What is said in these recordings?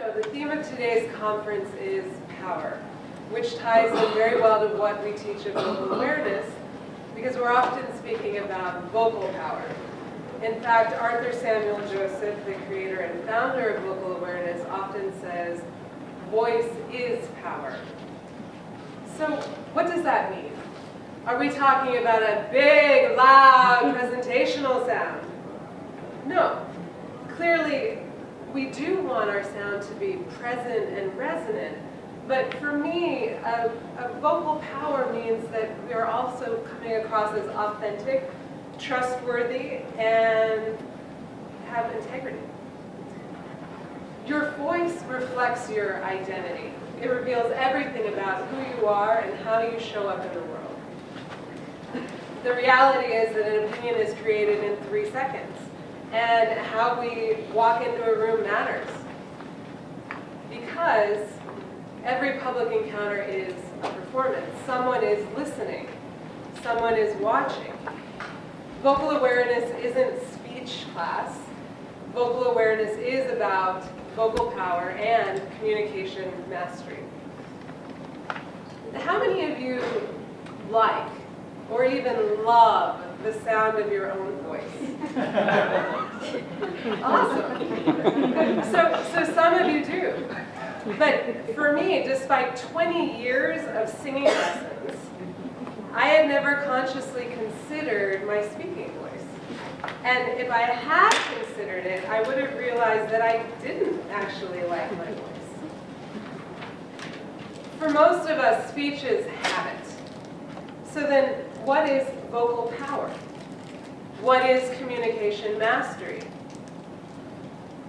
So the theme of today's conference is power, which ties in very well to what we teach of vocal awareness, because we're often speaking about vocal power. In fact, Arthur Samuel Joseph, the creator and founder of vocal awareness, often says, voice is power. So what does that mean? Are we talking about a big, loud, presentational sound? No. Clearly, we do want our sound to be present and resonant, but for me, a vocal power means that we are also coming across as authentic, trustworthy, and have integrity. Your voice reflects your identity. It reveals everything about who you are and how you show up in the world. The reality is that an opinion is created in 3 seconds, and how we walk into a room matters. Because every public encounter is a performance. Someone is listening. Someone is watching. Vocal awareness isn't speech class. Vocal awareness is about vocal power and communication mastery. How many of you like or even love the sound of your own voice? Awesome. So some of you do. But for me, despite 20 years of singing lessons, I had never consciously considered my speaking voice. And if I had considered it, I would have realized that I didn't actually like my voice. For most of us, speech is habit. So then, what is vocal power? What is communication mastery?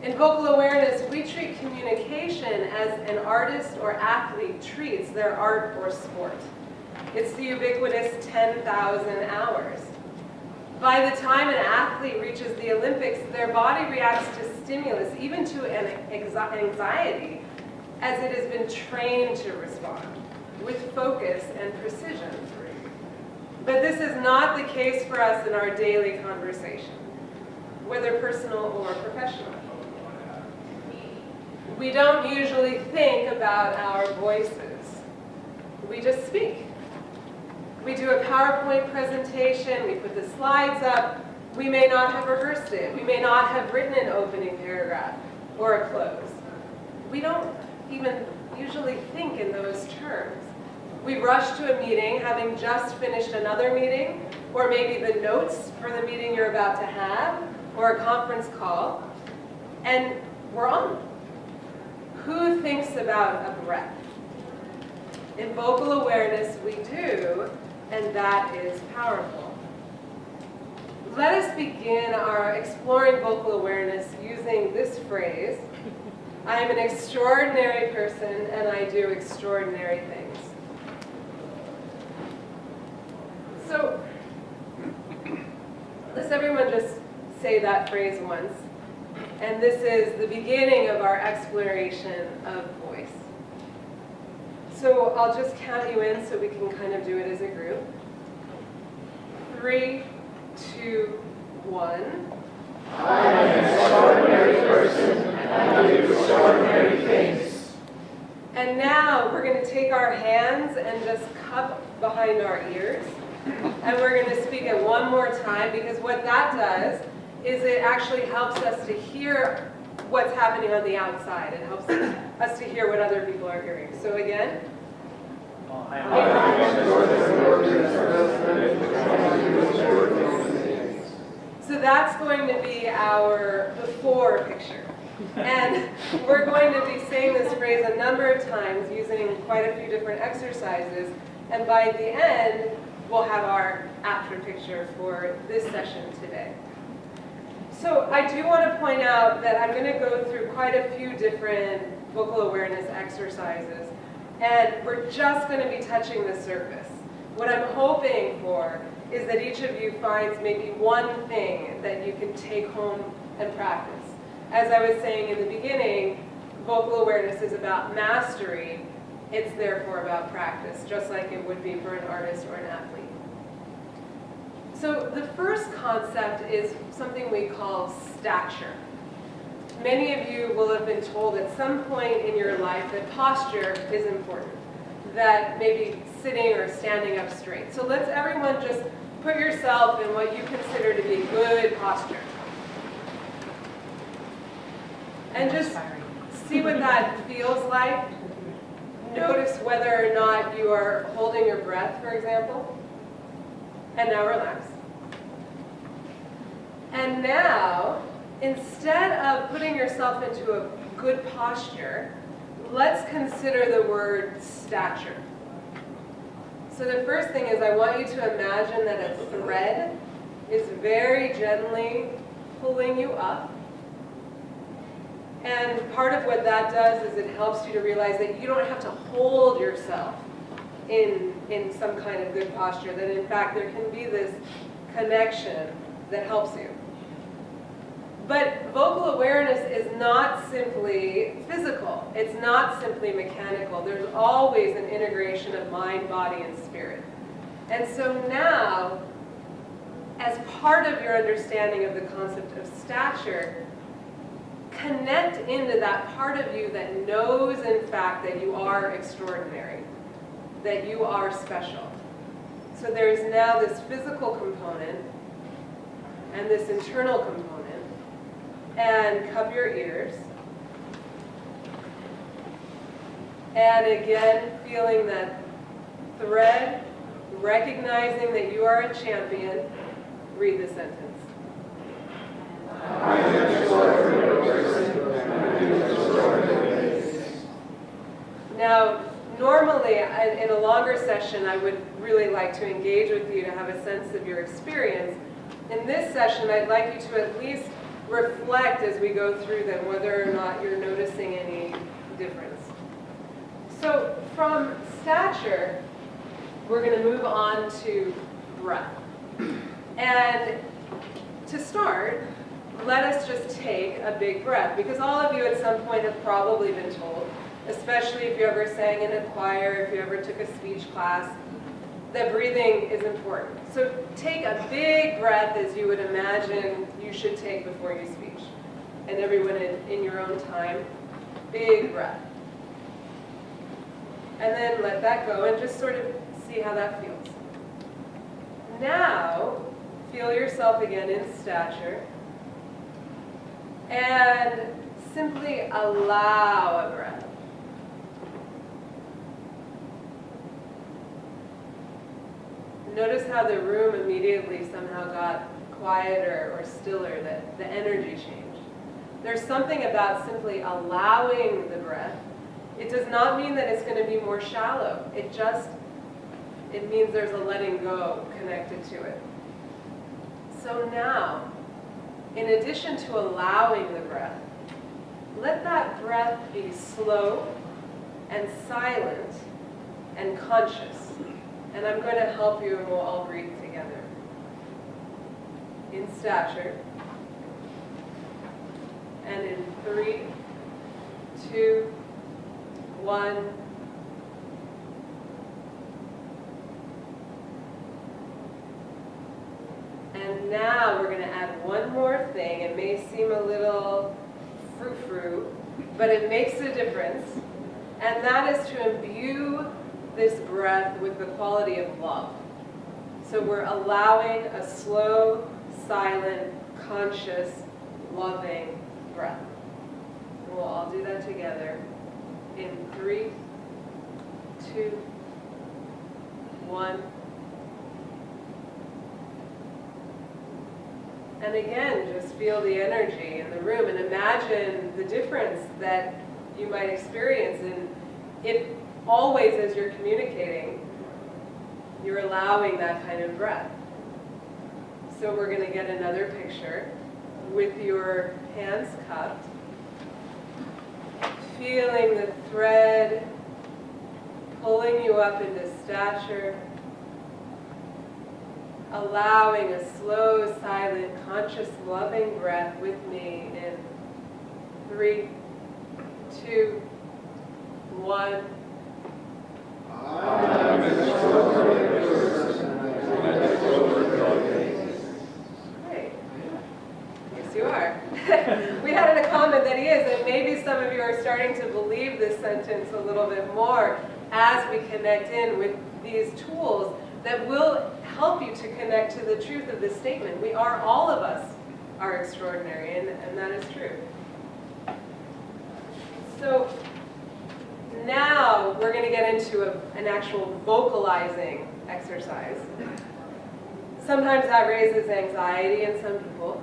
In vocal awareness, we treat communication as an artist or athlete treats their art or sport. It's the ubiquitous 10,000 hours. By the time an athlete reaches the Olympics, their body reacts to stimulus, even to an anxiety, as it has been trained to respond, with focus and precision. But this is not the case for us in our daily conversation, whether personal or professional. We don't usually think about our voices. We just speak. We do a PowerPoint presentation, we put the slides up, we may not have rehearsed it, we may not have written an opening paragraph or a close. We don't even usually think in those terms. We rush to a meeting having just finished another meeting, or maybe the notes for the meeting you're about to have, or a conference call, and we're on. Who thinks about a breath? In vocal awareness, we do, and that is powerful. Let us begin our exploring vocal awareness using this phrase, I am an extraordinary person and I do extraordinary things. So, let's everyone just say that phrase once. And this is the beginning of our exploration of voice. So I'll just count you in so we can kind of do it as a group. 3, 2, 1. I am an extraordinary person and I do extraordinary things. And now we're going to take our hands and just cup behind our ears. And we're going to speak it one more time, because what that does is it actually helps us to hear what's happening on the outside. It helps us to hear what other people are hearing. So again. So that's going to be our before picture. And we're going to be saying this phrase a number of times using quite a few different exercises. And by the end, we'll have our after picture for this session today. So I do want to point out that I'm going to go through quite a few different vocal awareness exercises, and we're just going to be touching the surface. What I'm hoping for is that each of you finds maybe one thing that you can take home and practice. As I was saying in the beginning, vocal awareness is about mastery. It's therefore about practice, just like it would be for an artist or an athlete. So the first concept is something we call stature. many of you will have been told at some point in your life that posture is important, that maybe sitting or standing up straight. So let's everyone just put yourself in what you consider to be good posture. And just see what that feels like. Notice whether or not you are holding your breath, for example. And now relax. And now, instead of putting yourself into a good posture, let's consider the word stature. So the first thing is I want you to imagine that a thread is very gently pulling you up. And part of what that does is it helps you to realize that you don't have to hold yourself in some kind of good posture, that in fact there can be this connection that helps you. But vocal awareness is not simply physical. It's not simply mechanical. There's always an integration of mind, body, and spirit. And so now, as part of your understanding of the concept of stature, connect into that part of you that knows, in fact, that you are extraordinary, that you are special. So there's now this physical component and this internal component. And cup your ears. And again, feeling that thread, recognizing that you are a champion. Read the sentence. I am an extraordinary person, and I do extraordinary things. Now, normally, in a longer session, I would really like to engage with you to have a sense of your experience. In this session, I'd like you to at least reflect as we go through them whether or not you're noticing any difference. So from stature, we're going to move on to breath. And to start, let us just take a big breath, because all of you at some point have probably been told, especially if you ever sang in a choir, if you ever took a speech class, that breathing is important. So take a big breath as you would imagine you should take before you speak. And everyone in your own time, big breath. And then let that go and just sort of see how that feels. Now, feel yourself again in stature. And simply allow a breath. Notice how the room immediately somehow got quieter or stiller, that the energy changed. There's something about simply allowing the breath. It does not mean that it's going to be more shallow. It means there's a letting go connected to it. So now, in addition to allowing the breath, let that breath be slow and silent and conscious. And I'm going to help you and we'll all breathe together. In stature. And in 3, 2, 1. And now we're going to add one more thing. It may seem a little frou-frou, but it makes a difference. And that is to imbue this breath with the quality of love. So we're allowing a slow, silent, conscious, loving breath. And we'll all do that together in 3, 2, 1. And again, just feel the energy in the room and imagine the difference that you might experience if always as you're communicating, you're allowing that kind of breath. So we're going to get another picture with your hands cupped, feeling the thread pulling you up into stature, allowing a slow, silent, conscious, loving breath with me in 3, 2, 1. I am an extraordinary person, and I do extraordinary things. Great. Yes, you are. there. We had in a comment that he is, and maybe some of you are starting to believe this sentence a little bit more as we connect in with these tools that will help you to connect to the truth of this statement. We are, all of us are extraordinary, and that is true. So now we're going to get into an actual vocalizing exercise. Sometimes that raises anxiety in some people,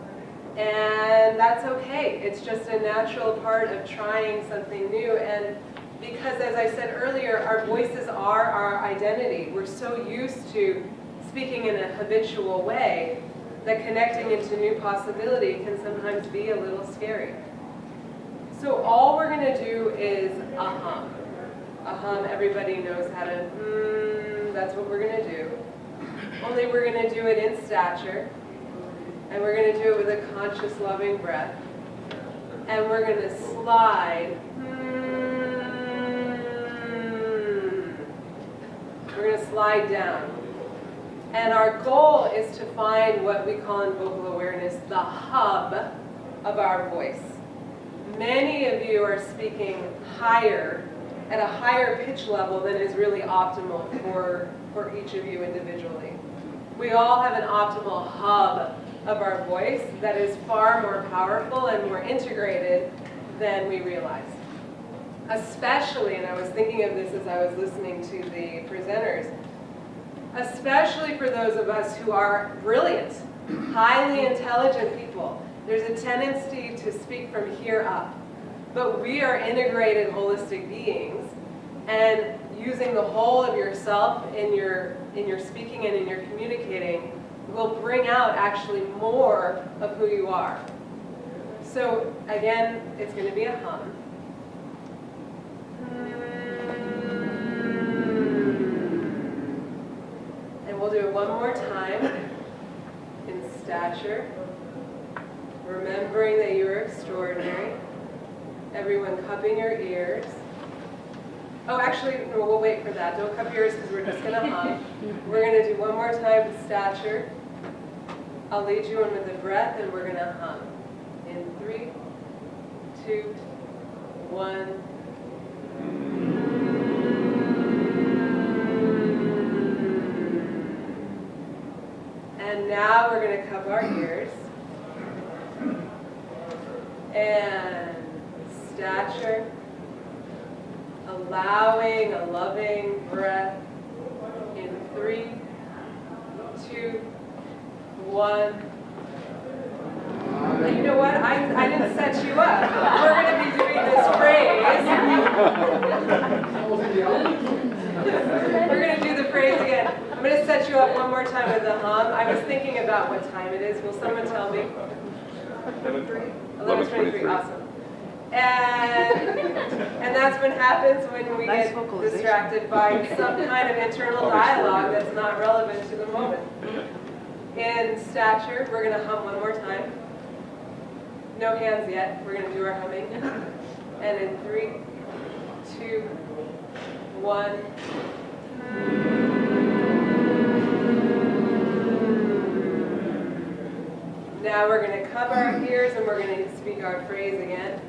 and that's okay. It's just a natural part of trying something new, and because, as I said earlier, our voices are our identity. We're so used to speaking in a habitual way that connecting into new possibility can sometimes be a little scary. So all we're going to do is a hum. A hum, everybody knows how to, that's what we're going to do. Only we're going to do it in stature, and we're going to do it with a conscious, loving breath. And we're going to slide. We're going to slide down. And our goal is to find what we call in vocal awareness the hub of our voice. Many of you are speaking higher, at a higher pitch level than is really optimal for each of you individually. We all have an optimal hub of our voice that is far more powerful and more integrated than we realize. Especially, and I was thinking of this as I was listening to the presenters, especially for those of us who are brilliant, highly intelligent people. There's a tendency to speak from here up. But we are integrated, holistic beings, and using the whole of yourself in your speaking and in your communicating will bring out actually more of who you are. So again, it's going to be a hum. And we'll do it one more time in stature, remembering that you're extraordinary. Everyone cupping your ears. Oh, actually, no, we'll wait for that. Don't cup your ears because we're just going to hum. We're going to do one more time with stature. I'll lead you in with the breath, and we're going to hum. In 3, 2, 1. And now we're going to cup our ears. And stature, allowing a loving breath in 3, 2, 1. And you know what? I didn't set you up. We're going to be doing this phrase. We're going to do the phrase again. I'm going to set you up one more time with the hum. I was thinking about what time it is. Will someone tell me? 11:23. Awesome. And that's what happens when we get distracted by some kind of internal dialogue that's not relevant to the moment. In stature, we're going to hum one more time. No hands yet. We're going to do our humming. And in 3, 2, 1. Now we're going to cover our ears and we're going to speak our phrase again.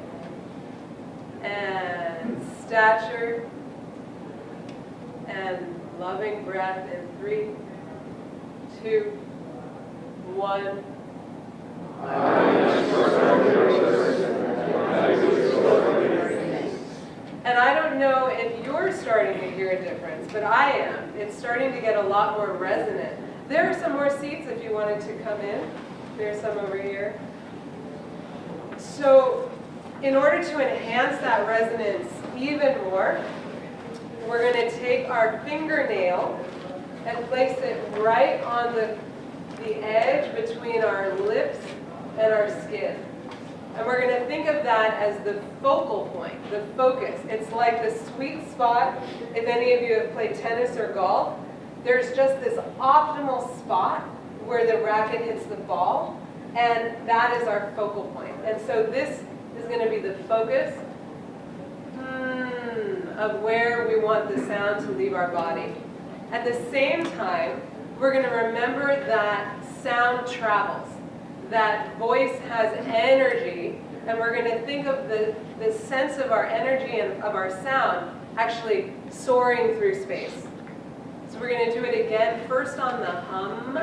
And stature and loving breath in 3, 2, 1. And I don't know if you're starting to hear a difference, but I am. It's starting to get a lot more resonant. There are some more seats if you wanted to come in. There's some over here. So in order to enhance that resonance even more, we're going to take our fingernail and place it right on the edge between our lips and our skin. And we're going to think of that as the focal point, the focus. It's like the sweet spot. If any of you have played tennis or golf, there's just this optimal spot where the racket hits the ball, and that is our focal point. And so this is going to be the focus of where we want the sound to leave our body. At the same time, we're going to remember that sound travels. that voice has energy, and we're going to think of the sense of our energy and of our sound actually soaring through space. So we're going to do it again, first on the hum,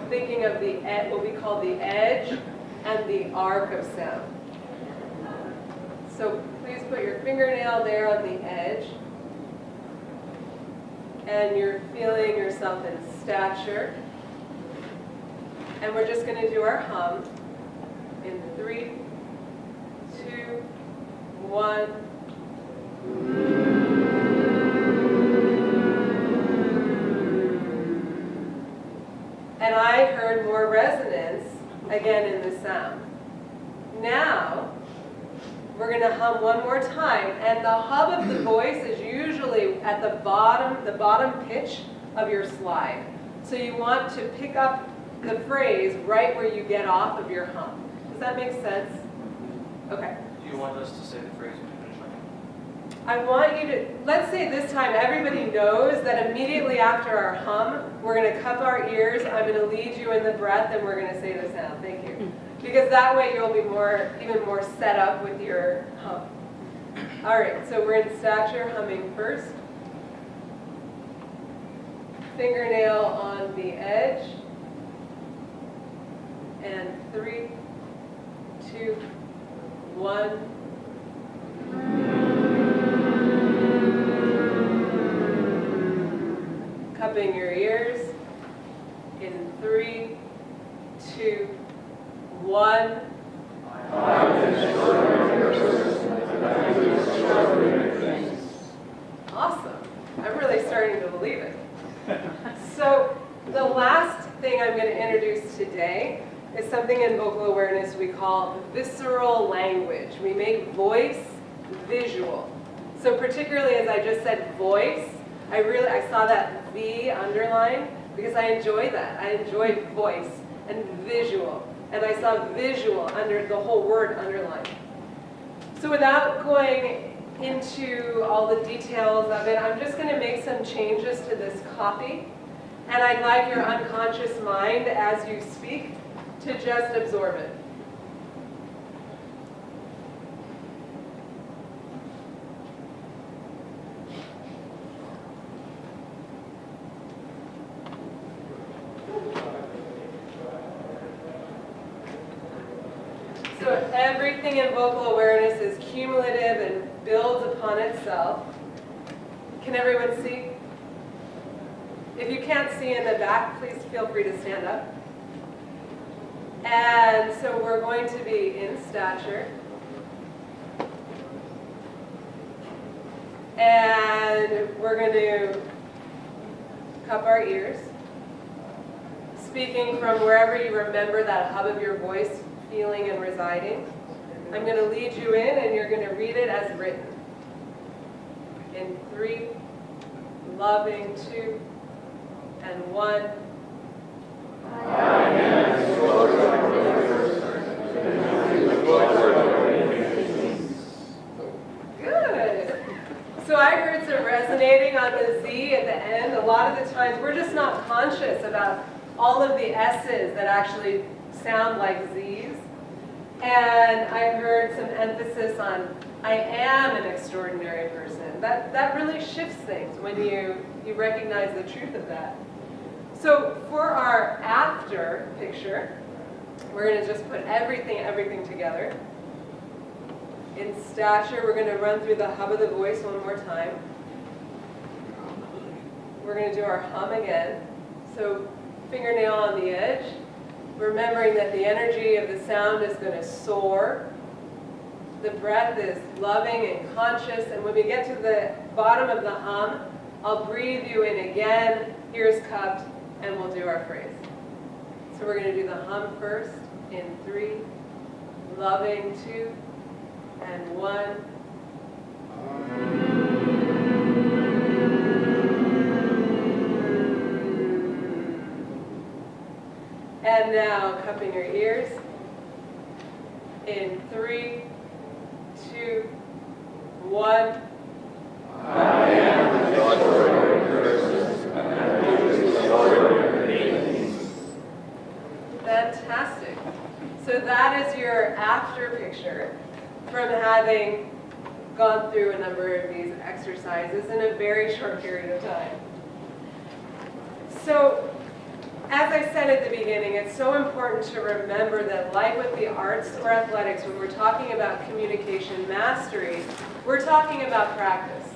thinking of the what we call the edge and the arc of sound. So please put your fingernail there on the edge, and you're feeling yourself in stature. And we're just going to do our hum in 3, 2, 1. And I heard more resonance again in the sound. Now, we're going to hum one more time, and the hub of the voice is usually at the bottom pitch of your slide. So you want to pick up the phrase right where you get off of your hum. Does that make sense? Okay. Do you want us to say the phrase when you finish? I want you to, let's say this time everybody knows that immediately after our hum, we're going to cup our ears, I'm going to lead you in the breath, and we're going to say the sound. Thank you. Because that way you'll be even more set up with your hum. All right, so we're in stature, humming first. Fingernail on the edge. And 3, 2, 1. Cupping your ears in 3, 2, 1. Awesome. I'm really starting to believe it. So the last thing I'm going to introduce today is something in vocal awareness we call visceral language. We make voice visual. So particularly as I just said voice, I saw that V underlined because I enjoy that. I enjoy voice and visual. And I saw visual under the whole word underlined. So without going into all the details of it, I'm just going to make some changes to this copy. And I'd like your unconscious mind as you speak to just absorb it. So everything in vocal awareness is cumulative and builds upon itself. Can everyone see? If you can't see in the back, please feel free to stand up. And so we're going to be in stature. And we're going to cup our ears. Speaking from wherever you remember that hub of your voice feeling and residing. I'm going to lead you in, and you're going to read it as written. In 3, loving 2, and 1. Good. So I heard some resonating on the Z at the end. A lot of the times we're just not conscious about all of the S's that actually sound like Z's. And I heard some emphasis on I am an extraordinary person. That really shifts things when you recognize the truth of that. So for our after picture, we're going to just put everything together. In stature, we're going to run through the hub of the voice one more time. We're going to do our hum again. So fingernail on the edge, remembering that the energy of the sound is going to soar. The breath is loving and conscious, and when we get to the bottom of the hum, I'll breathe you in again, ears cupped, and we'll do our phrase. So we're going to do the hum first in 3, loving 2, and 1. And now cupping your ears in 3, 2, 1. I am an extraordinary person, and I do extraordinary things. Fantastic. that is your after picture from having gone through a number of these exercises in a very short period of time. So, as I said at the beginning, it's so important to remember that like with the arts or athletics, when we're talking about communication mastery, we're talking about practice.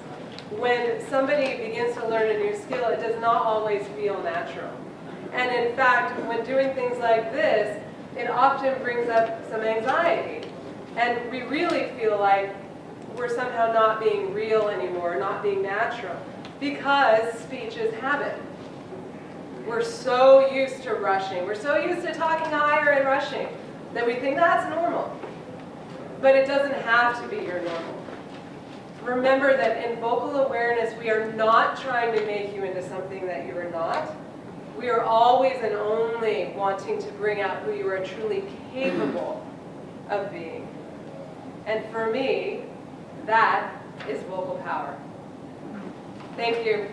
When somebody begins to learn a new skill, it does not always feel natural. And in fact, when doing things like this, it often brings up some anxiety. And we really feel like we're somehow not being real anymore, not being natural, because speech is habit. We're so used to rushing. We're so used to talking higher and rushing that we think that's normal. But it doesn't have to be your normal. Remember that in vocal awareness, we are not trying to make you into something that you are not. We are always and only wanting to bring out who you are truly capable of being. And for me, that is vocal power. Thank you.